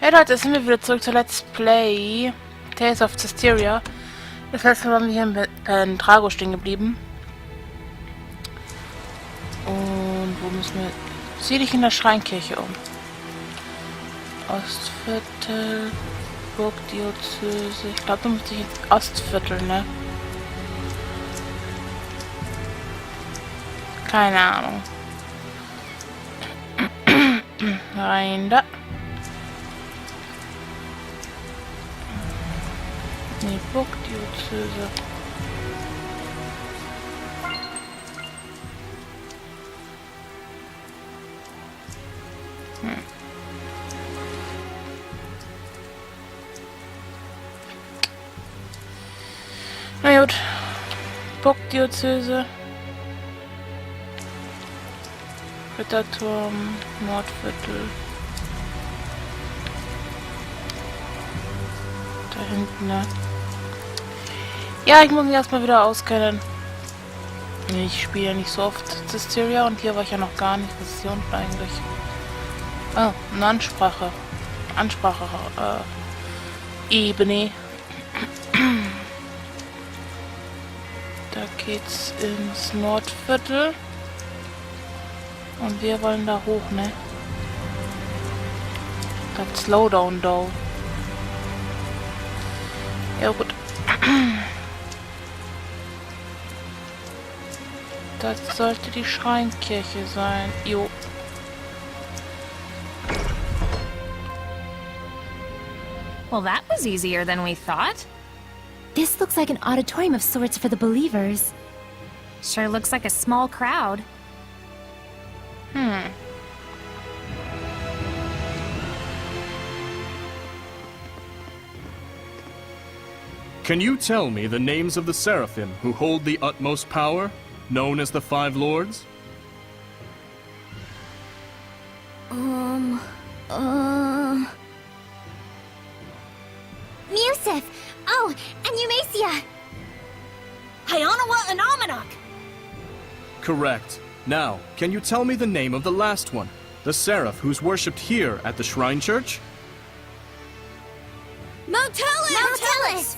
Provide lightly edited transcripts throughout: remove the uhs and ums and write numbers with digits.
Hey Leute, jetzt sind wir wieder zurück zu Let's Play Tales of Zestiria. Das letzte Mal waren wir hier in Drago stehen geblieben. Und wo müssen wir... Sieh dich in der Schreinkirche um. Ostviertel, Burgdiözese. Ich glaube, du musst dich ins Ostviertel, ne? Keine Ahnung. Rein da. Nee, Burgdiözese. Na gut. Burgdiözese. Ritterturm, Nordviertel. Da hinten, ne? Ja, ich muss mich erstmal wieder auskennen. Ich spiele ja nicht so oft Zestiria und hier war ich ja noch gar nicht. Was ist hier unten eigentlich? Oh, eine Ansprache. Ebene. Da geht's ins Nordviertel. Und wir wollen da hoch, ne? Das Slowdown da. Ja gut. Das sollte die Schreinkirche sein. Jo. Well, that was easier than we thought. This looks like an auditorium of sorts for the believers. Sure looks like a small crowd. Can you tell me the names of the seraphim who hold the utmost power, known as the Five Lords? Musif! Oh, and Eumacia! Hyanawa and Amanok! Correct. Now, can you tell me the name of the last one? The seraph who's worshipped here at the Shrine Church? Motellus!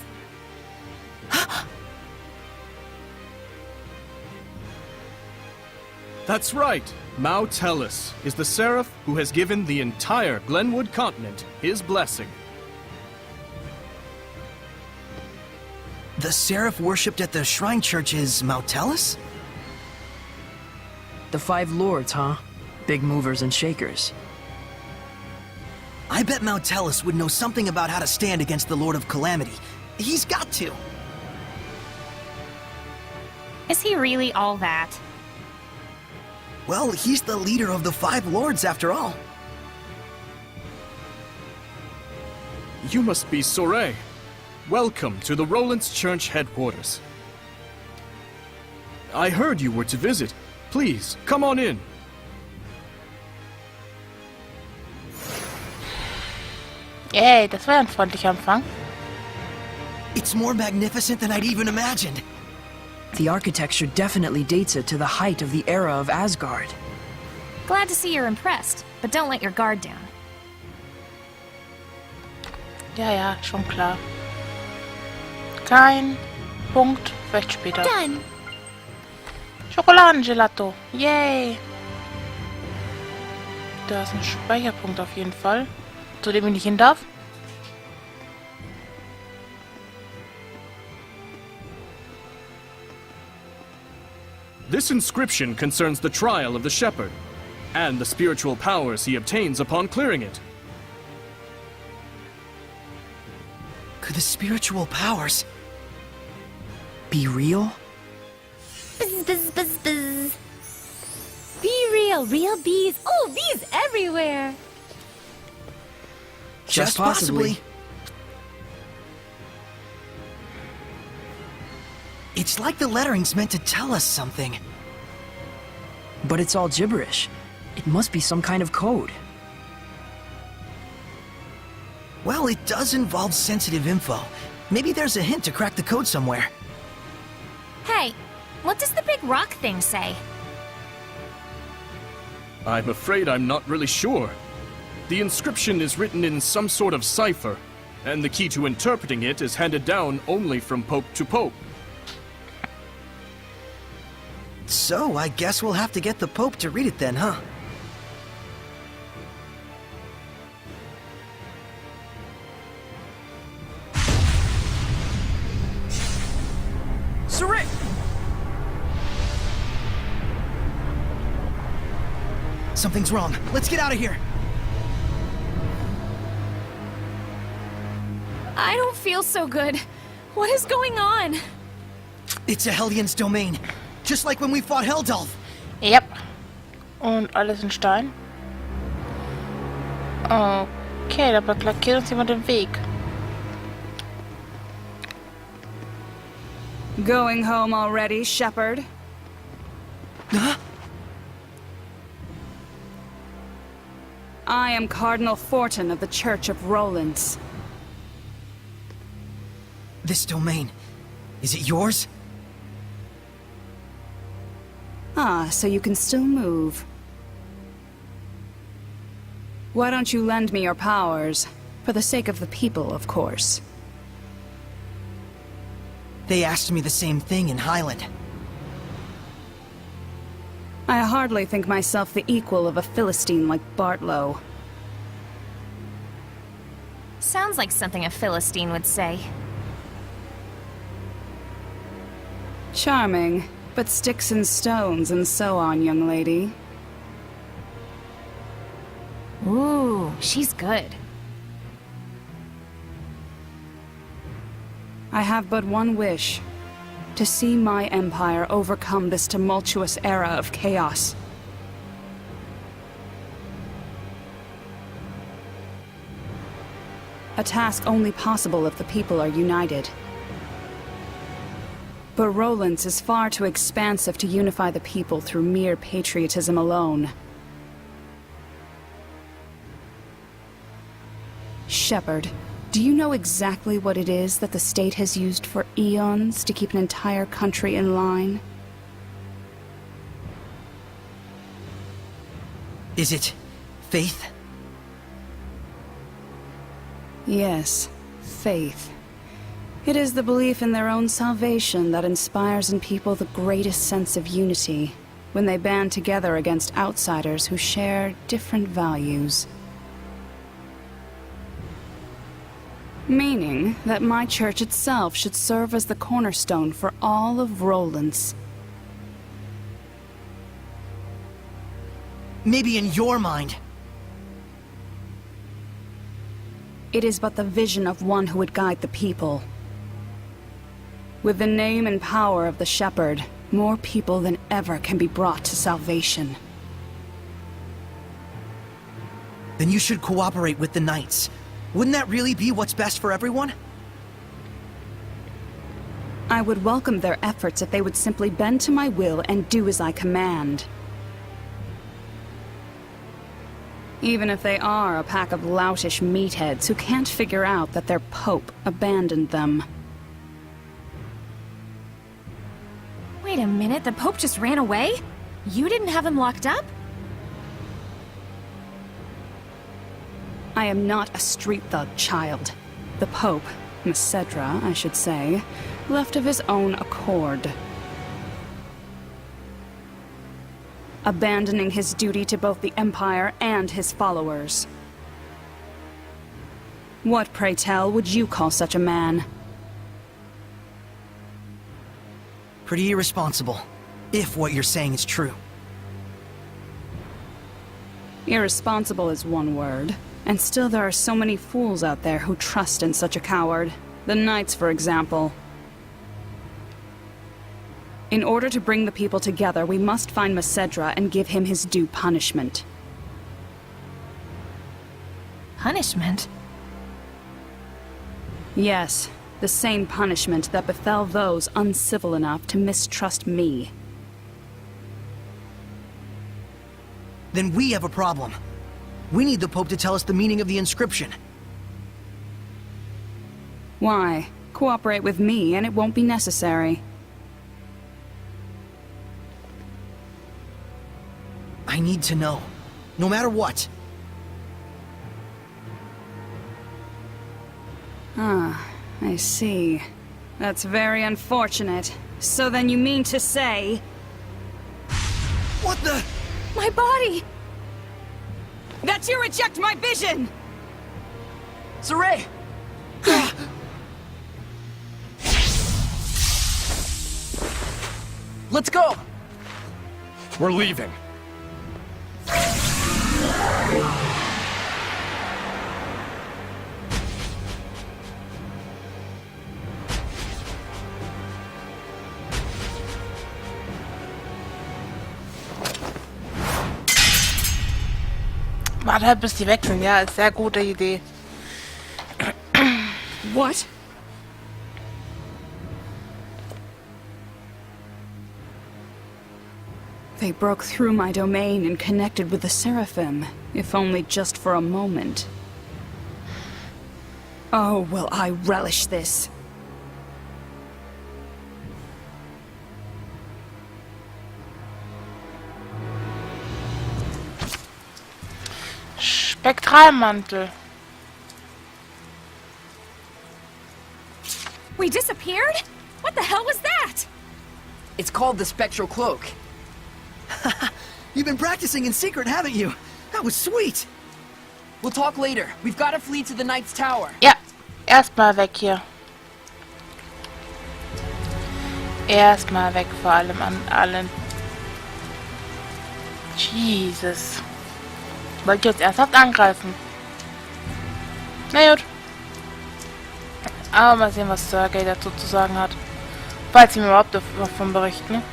That's right! Motellus is the seraph who has given the entire Glenwood continent his blessing. The seraph worshipped at the Shrine Church is Motellus? The Five Lords, huh? Big movers and shakers. I bet Motellus would know something about how to stand against the Lord of Calamity. He's got to. Is he really all that? Well, he's the leader of the Five Lords after all. You must be Soray. Welcome to the Roland's Church headquarters. I heard you were to visit. Please, come on in. Yay, das war ein freundlicher Empfang. It's more magnificent than I'd even imagined. The architecture definitely dates it to the height of the era of Asgard. Glad to see you're impressed, but don't let your guard down. Ja, ja, schon klar. Kein Punkt, vielleicht später. Done! Schokoladengelato. Yay! Da ist ein Speicherpunkt auf jeden Fall, zu dem ich nicht hin darf. This inscription concerns the trial of the shepherd, and the spiritual powers he obtains upon clearing it. Could the spiritual powers... Be real? Buzz, buzz, buzz, buzz. Be real, real bees. Oh, bees everywhere! Just possibly. It's like the lettering's meant to tell us something. But it's all gibberish. It must be some kind of code. Well, it does involve sensitive info. Maybe there's a hint to crack the code somewhere. Hey, what does the big rock thing say? I'm afraid I'm not really sure. The inscription is written in some sort of cipher, and the key to interpreting it is handed down only from pope to pope. So, I guess we'll have to get the Pope to read it then, huh? Surrey! Something's wrong. Let's get out of here! I don't feel so good. What is going on? It's a Hellions domain. Just like when we fought Heldalf. Yep. Und alles in Stein. Okay, da blockiert uns jemand den Weg. Going home already, Shepherd? Huh? I am Cardinal Fortin of the Church of Rollins. This domain, is it yours? Ah, so you can still move. Why don't you lend me your powers? For the sake of the people, of course. They asked me the same thing in Highland. I hardly think myself the equal of a Philistine like Bartlow. Sounds like something a Philistine would say. Charming, but sticks and stones and so on, young lady. Ooh, she's good. I have but one wish. To see my empire overcome this tumultuous era of chaos. A task only possible if the people are united. But Rollins is far too expansive to unify the people through mere patriotism alone. Shepherd, do you know exactly what it is that the state has used for eons to keep an entire country in line? Is it faith? Yes, faith. It is the belief in their own salvation that inspires in people the greatest sense of unity, when they band together against outsiders who share different values. Meaning that my church itself should serve as the cornerstone for all of Rollins. Maybe in your mind. It is but the vision of one who would guide the people. With the name and power of the Shepherd, more people than ever can be brought to salvation. Then you should cooperate with the Knights. Wouldn't that really be what's best for everyone? I would welcome their efforts if they would simply bend to my will and do as I command. Even if they are a pack of loutish meatheads who can't figure out that their Pope abandoned them. Wait a minute, the Pope just ran away? You didn't have him locked up? I am not a street thug, child. The Pope, Messedra, I should say, left of his own accord. Abandoning his duty to both the Empire and his followers. What, pray tell, would you call such a man? Pretty irresponsible, if what you're saying is true. Irresponsible is one word, and still there are so many fools out there who trust in such a coward. The Knights, for example. In order to bring the people together, we must find Messedra and give him his due punishment. Punishment? Yes, the same punishment that befell those uncivil enough to mistrust me. Then we have a problem. We need the Pope to tell us the meaning of the inscription. Why? Cooperate with me and it won't be necessary. I need to know. No matter what. Ah, I see. That's very unfortunate. So then you mean to say... What the? My body! that you reject my vision! Saray! Let's go! We're leaving. Warte halt, bis die wechseln. Ja, ist sehr gute Idee. What? They broke through my domain and connected with the Seraphim, if only just for a moment. Oh, will I relish this. Spektralmantel. We disappeared? What the hell was that? It's called the Spectral Cloak. You've been practicing in secret, haven't you? That was sweet! We'll talk later. We've got to flee to the Knight's Tower. Ja, erstmal weg hier. Erstmal weg vor allem an allen. Jesus. Wollt ihr jetzt ernsthaft angreifen? Na gut. Aber mal sehen, was Sergei dazu zu sagen hat. Falls sie mir überhaupt davon berichten.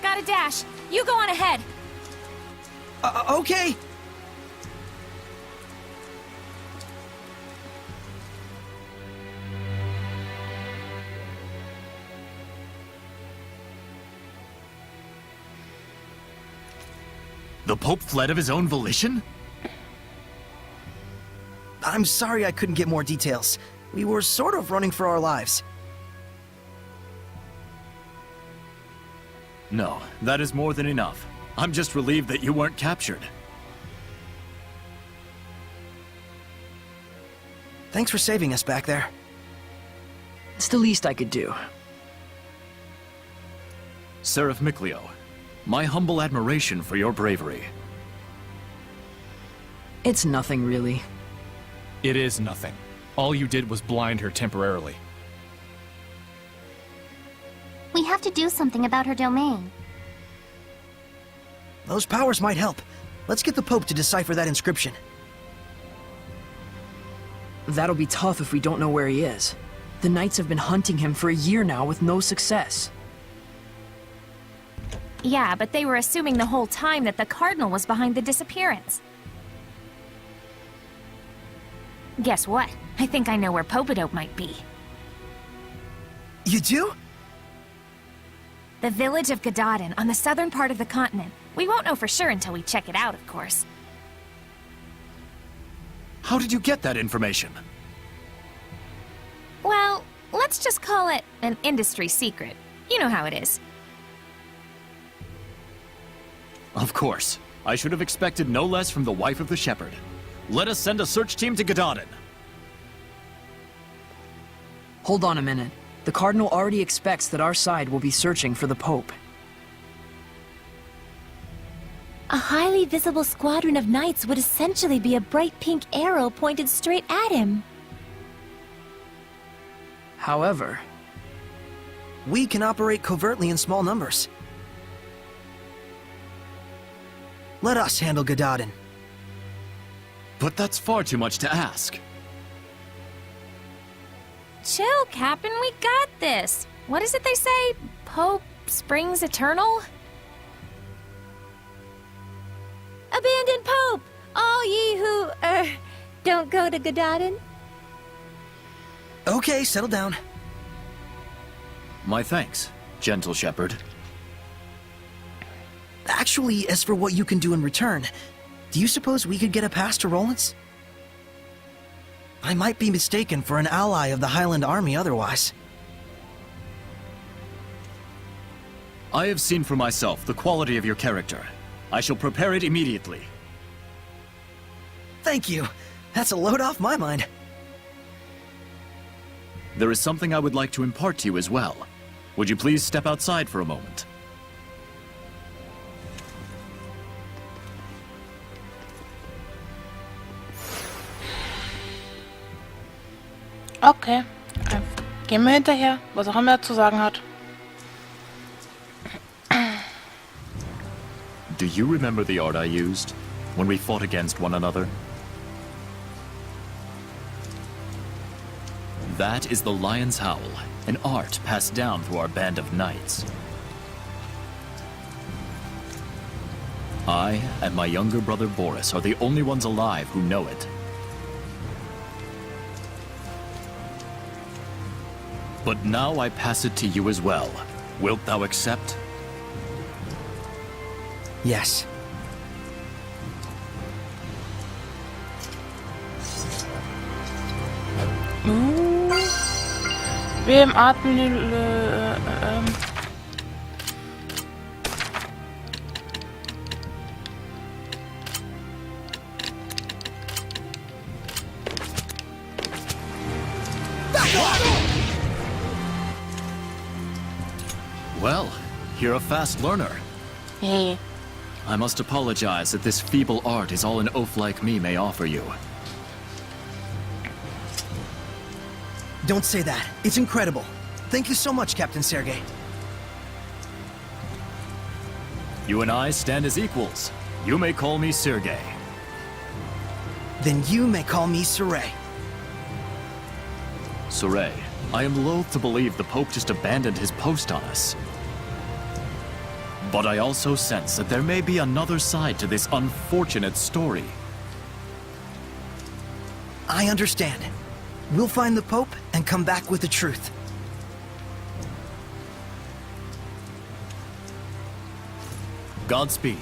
Got a dash. You go on ahead. Okay. The Pope fled of his own volition? I'm sorry I couldn't get more details. We were sort of running for our lives. No, that is more than enough. I'm just relieved that you weren't captured. Thanks for saving us back there. It's the least I could do. Seraph Mikleo, my humble admiration for your bravery. It's nothing, really. It is nothing. All you did was blind her temporarily. We have to do something about her domain. Those powers might help. Let's get the Pope to decipher that inscription. That'll be tough if we don't know where he is. The Knights have been hunting him for a year now with no success. Yeah, but they were assuming the whole time that the Cardinal was behind the disappearance. Guess what? I think I know where Popadope might be. You do? The village of Gadadin on the southern part of the continent. We won't know for sure until we check it out, of course. How did you get that information? Well, let's just call it an industry secret. You know how it is. Of course. I should have expected no less from the wife of the shepherd. Let us send a search team to Gadadin. Hold on a minute. The Cardinal already expects that our side will be searching for the Pope. A highly visible squadron of knights would essentially be a bright pink arrow pointed straight at him. However, We can operate covertly in small numbers. Let us handle Gadadin. But that's far too much to ask. Chill, Captain, we got this. What is it they say? Pope springs eternal? Abandon Pope! All ye who, don't go to Gadadin. Okay, settle down. My thanks, gentle shepherd. Actually, as for what you can do in return, do you suppose we could get a pass to Roland's? I might be mistaken for an ally of the Highland Army otherwise. I have seen for myself the quality of your character. I shall prepare it immediately. Thank you. That's a load off my mind. There is something I would like to impart to you as well. Would you please step outside for a moment? Okay. Gehen wir hinterher, was auch immer er zu sagen hat. Do you remember the art I used when we fought against one another? That is the Lion's Howl, an art passed down through our band of knights. I and my younger brother Boris are the only ones alive who know it. But now I pass it to you as well. Wilt thou accept? Yes. Wir im Atem... Well, you're a fast learner. Hey. I must apologize that this feeble art is all an oaf like me may offer you. Don't say that. It's incredible. Thank you so much, Captain Sergei. You and I stand as equals. You may call me Sergei. Then you may call me Saray. Saray, I am loath to believe the Pope just abandoned his post on us. But I also sense that there may be another side to this unfortunate story. I understand. We'll find the Pope and come back with the truth. Godspeed.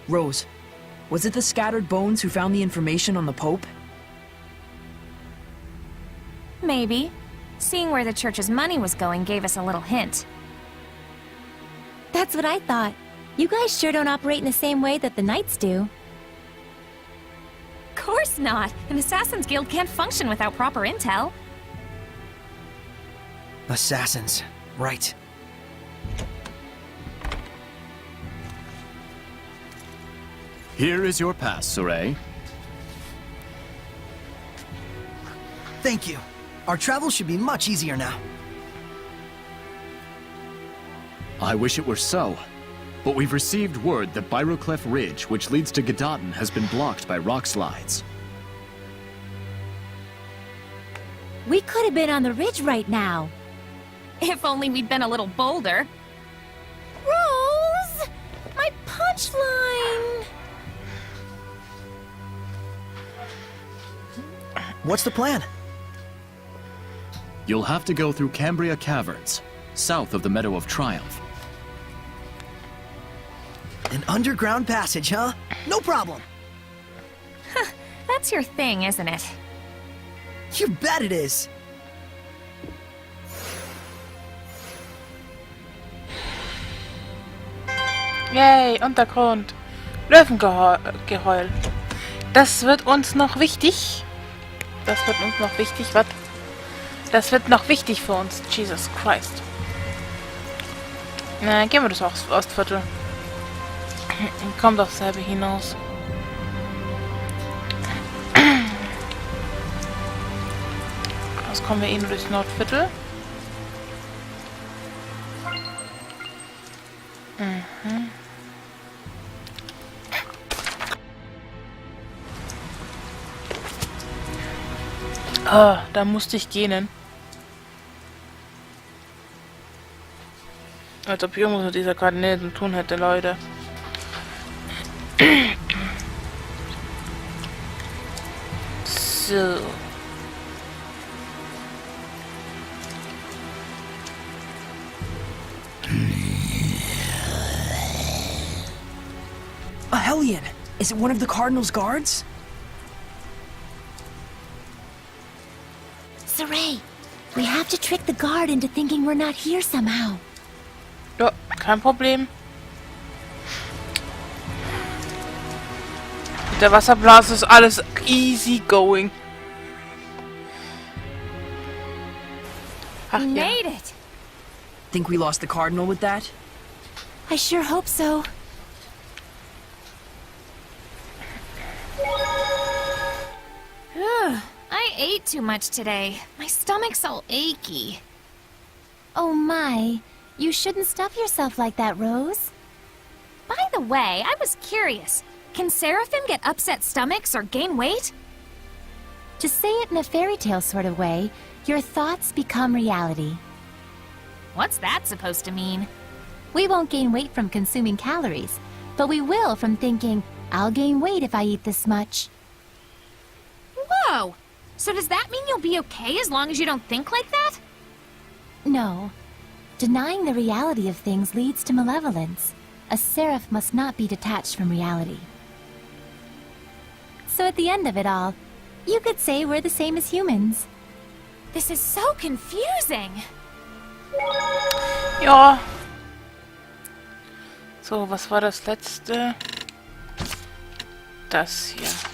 Rose, was it the scattered bones who found the information on the Pope? Maybe. Seeing where the church's money was going gave us a little hint. That's what I thought. You guys sure don't operate in the same way that the Knights do. Of course not! An Assassin's Guild can't function without proper intel. Assassins. Right. Here is your pass, Saray. Thank you. Our travel should be much easier now. I wish it were so. But we've received word that Byroclef Ridge, which leads to Gadadin, has been blocked by rock slides. We could have been on the ridge right now. If only we'd been a little bolder. Rose! My punchline! What's the plan? You'll have to go through Cambria Caverns, south of the Meadow of Triumph. An underground passage, huh? No problem. That's your thing, isn't it? You bet it is. Yay, Untergrund. Löwengeheul. Das wird uns noch wichtig. Das wird uns noch wichtig. Was? Das wird noch wichtig für uns. Jesus Christ. Na, gehen wir das Ostviertel. Kommt aufs selbe hinaus. Jetzt kommen wir eh nur durchs Nordviertel. Ah, da musste ich gähnen. Als ob ich irgendwas mit dieser Kardinälin zu tun hätte, Leute. So. A Hellion! Is it one of the Cardinal's guards? Saray, We have to trick the guard into thinking we're not here somehow. Ja, kein Problem. Mit der Wasserblase ist alles easy going. Ach We ja. made it! Think we lost the Cardinal with that? I sure hope so. Ugh, I ate too much today. My stomach's all achy. Oh my, you shouldn't stuff yourself like that, Rose. By the way, I was curious. Can seraphim get upset stomachs or gain weight? To say it in a fairy tale sort of way, your thoughts become reality. What's that supposed to mean? We won't gain weight from consuming calories, but we will from thinking, I'll gain weight if I eat this much. Whoa! So does that mean you'll be okay as long as you don't think like that? No. Denying the reality of things leads to malevolence. A seraph must not be detached from reality. So at the end of it all, you could say we're the same as humans. This is so confusing. Ja. So, was war das letzte? Das hier.